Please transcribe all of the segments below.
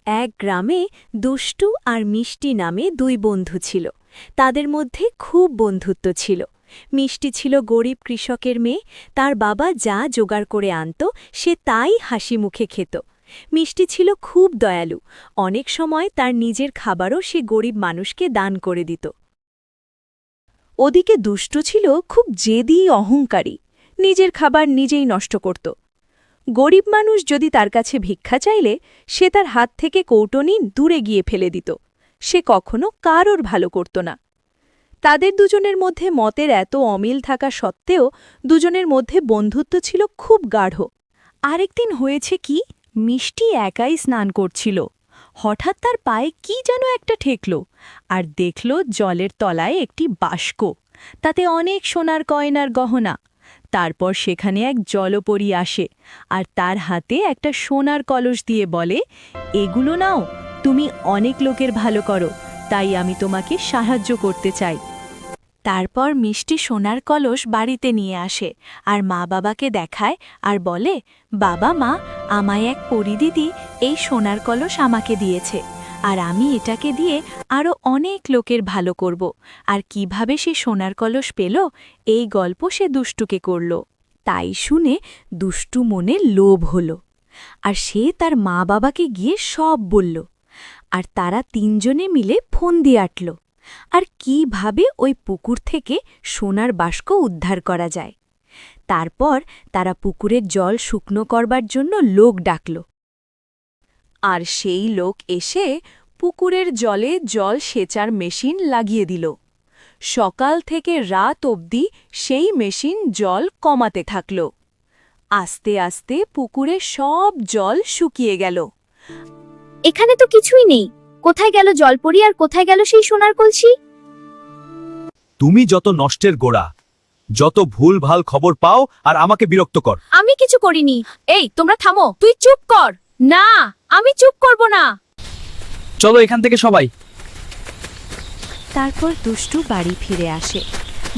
এক গ্রামে দুষ্টু আর মিষ্টি নামে দুই বন্ধু ছিল। তাদের মধ্যে খুব বন্ধুত্ব ছিল। মিষ্টি ছিল গরিব কৃষকের মেয়ে, তার বাবা যা জোগাড় করে আনত সে তাই হাসি মুখে খেত। মিষ্টি ছিল খুব দয়ালু, অনেক সময় তার নিজের খাবারও সে গরিব মানুষকে দান করে দিত। ওদিকে দুষ্টু ছিল খুব জেদি অহংকারী, নিজের খাবার নিজেই নষ্ট করত। গরিব মানুষ যদি তার কাছে ভিক্ষা চাইলে সে তার হাত থেকে কৌটনি দূরে গিয়ে ফেলে দিত। সে কখনো কারোর ভালো করত না। তাদের দুজনের মধ্যে মতের এত অমিল থাকা সত্ত্বেও দুজনের মধ্যে বন্ধুত্ব ছিল খুব গাঢ়। আরেকদিন হয়েছে কি, মিষ্টি একাই স্নান করছিল। হঠাৎ তার পায়ে কি যেন একটা ঠেকল, আর দেখল জলের তলায় একটি বাস্ক, তাতে অনেক সোনার কয়নার গহনা। তারপর সেখানে এক জলপরী আসে আর তার হাতে একটা সোনার কলস দিয়ে বলে, এগুলো নাও, তুমি অনেক লোকের ভালো করো, তাই আমি তোমাকে সাহায্য করতে চাই। তারপর মিষ্টি সোনার কলস বাড়িতে নিয়ে আসে আর মা বাবাকে দেখায় আর বলে, বাবা মা, আমায় এক পরিদিদি এই সোনার কলস আমাকে দিয়েছে, আর আমি এটাকে দিয়ে আরও অনেক লোকের ভালো করব। আর কিভাবে সে সোনার কলস পেল, এই গল্প সে দুষ্টুকে করল। তাই শুনে দুষ্টু মনে লোভ হল, আর সে তার মা বাবাকে গিয়ে সব বলল। আর তারা তিনজনে মিলে ফোন দিয়ে আটল আর কিভাবে ওই পুকুর থেকে সোনার বাস্ক উদ্ধার করা যায়। তারপর তারা পুকুরের জল শুকনো করবার জন্য লোক ডাকল, আর সেই লোক এসে পুকুরের জলে জল সেচার মেশিন লাগিয়ে দিল। সকাল থেকে রাত অবধি সেই মেশিন জল কমাতে থাকল। আস্তে আস্তে পুকুরে সব জল শুকিয়ে গেল। এখানে তো কিছুই নেই, কোথায় গেল জলপরি আর কোথায় গেল সেই সোনার কলসি? তুমি যত নষ্টের গোড়া, যত ভুল ভাল খবর পাও আর আমাকে বিরক্ত কর। আমি কিছু করিনি। এই তোমরা থামো, তুই চুপ কর। না, আমি চুপ করব না। চলো এখান থেকে সবাই। তারপর দুষ্টু বাড়ি ফিরে আসে।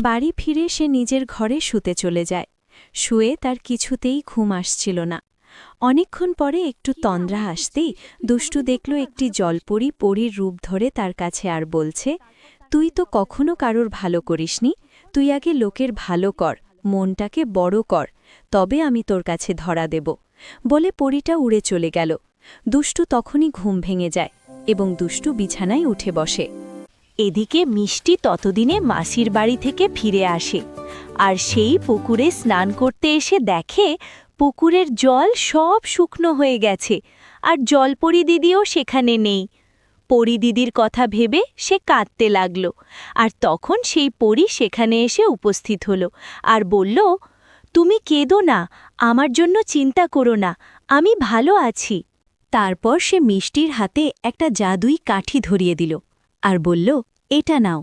বাড়ি ফিরে সে নিজের ঘরে শুতে চলে যায়। শুয়ে তার কিছুতেই ঘুম আসছিল না। অনেকক্ষণ পরে একটু তন্দ্রা আসতেই দুষ্টু দেখল একটি জলপরী পরীর রূপ ধরে তার কাছে আর বলছে, তুই তো কখনো কারোর ভালো করিসনি, তুই আগে লোকের ভালো কর, মনটাকে বড় কর, তবে আমি তোর কাছে ধরা দেব। বলে পরীটা উড়ে চলে গেল। দুষ্টু তখনই ঘুম ভেঙে যায় এবং দুষ্টু বিছানায় উঠে বসে। এদিকে মিষ্টি ততদিনে মাসির বাড়ি থেকে ফিরে আসে, আর সেই পুকুরে স্নান করতে এসে দেখে পুকুরের জল সব শুকনো হয়ে গেছে, আর জলপরী দিদিও সেখানে নেই। পরী দিদির কথা ভেবে সে কাঁদতে লাগল, আর তখন সেই পরী সেখানে এসে উপস্থিত হল আর বলল, তুমি কেঁদো না, আমার জন্য চিন্তা করো না, আমি ভালো আছি। তারপর সে মিষ্টির হাতে একটা জাদুই কাঠি ধরিয়ে দিল আর বলল, এটা নাও,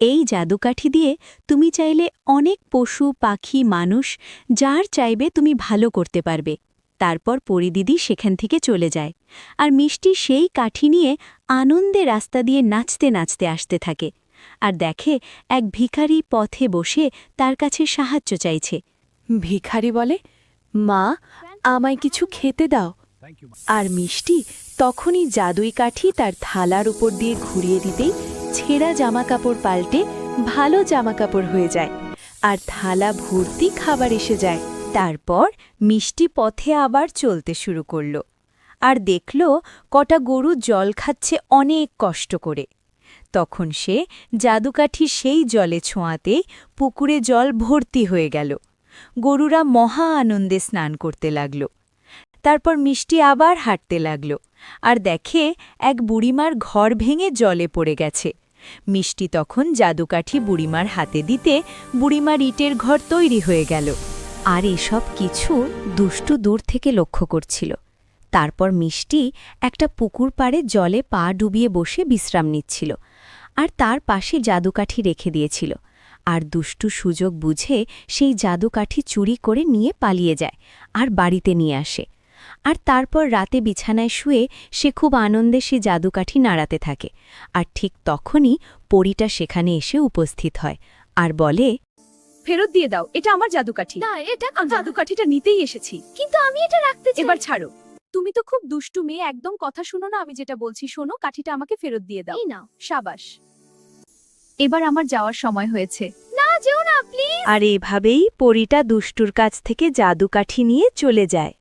এই জাদুকাঠি দিয়ে তুমি চাইলে অনেক পশু পাখি মানুষ যার চাইবে তুমি ভালো করতে পারবে। তারপর পরিদিদি সেখান থেকে চলে যায়, আর মিষ্টি সেই কাঠি নিয়ে আনন্দে রাস্তা দিয়ে নাচতে নাচতে আসতে থাকে, আর দেখে এক ভিখারি পথে বসে তার কাছে সাহায্য চাইছে। ভিখারি বলে, মা, আমায় কিছু খেতে দাও। আর মিষ্টি তখনই জাদুই কাঠি তার থালার উপর দিয়ে ঘুরিয়ে দিতেই ছেঁড়া জামাকাপড় পাল্টে ভালো জামাকাপড় হয়ে যায়, আর থালা ভর্তি খাবার এসে যায়। তারপর মিষ্টি পথে আবার চলতে শুরু করল, আর দেখল কটা গরু জল খাচ্ছে অনেক কষ্ট করে। তখন সে জাদুকাঠি সেই জলে ছোঁয়াতেই পুকুরে জল ভর্তি হয়ে গেল। গরুরা মহা আনন্দে স্নান করতে লাগল। তারপর মিষ্টি আবার হাঁটতে লাগল, আর দেখে এক বুড়িমার ঘর ভেঙে জলে পড়ে গেছে। মিষ্টি তখন জাদুকাঠি বুড়িমার হাতে দিতে বুড়িমার ইটের ঘর তৈরি হয়ে গেল। আর এসব কিছু দুষ্টু দূর থেকে লক্ষ্য করছিল। তারপর মিষ্টি একটা পুকুর পাড়ে জলে পা ডুবিয়ে বসে বিশ্রাম নিচ্ছিল, আর তার পাশে জাদুকাঠি রেখে দিয়েছিল। আর দুষ্টু সুযোগ বুঝে সেই জাদুকাঠি চুরি করে নিয়ে পালিয়ে যায় আর বাড়িতে নিয়ে আসে। আর তারপর রাতে বিছানায় শুয়ে সে খুব আনন্দে সে জাদুকাঠি নাড়াতে থাকে। আর ঠিক তখনই পরীটা সেখানে এসে উপস্থিত হয় আর বলে, ফেরত দিয়ে দাও, এটা আমার জাদুকাঠি। না, এটা জাদুকাঠিটা নিতেই এসেছি, কিন্তু আমি এটা রাখতে চাই। এবার ছাড়ো, তুমি তো খুব দুষ্টু মেয়ে, একদম কথা শোনো না, আমি যেটা বলছি শোনো, কাঠিটা আমাকে ফেরত দিয়ে দাও। এই নাও। সাবাস। এবার আমার যাওয়ার সময় হয়েছে। না যেও না প্লিজ। আর এভাবেই পরীটা দুষ্টুর কাছ থেকে জাদু কাঠি নিয়ে চলে যায়।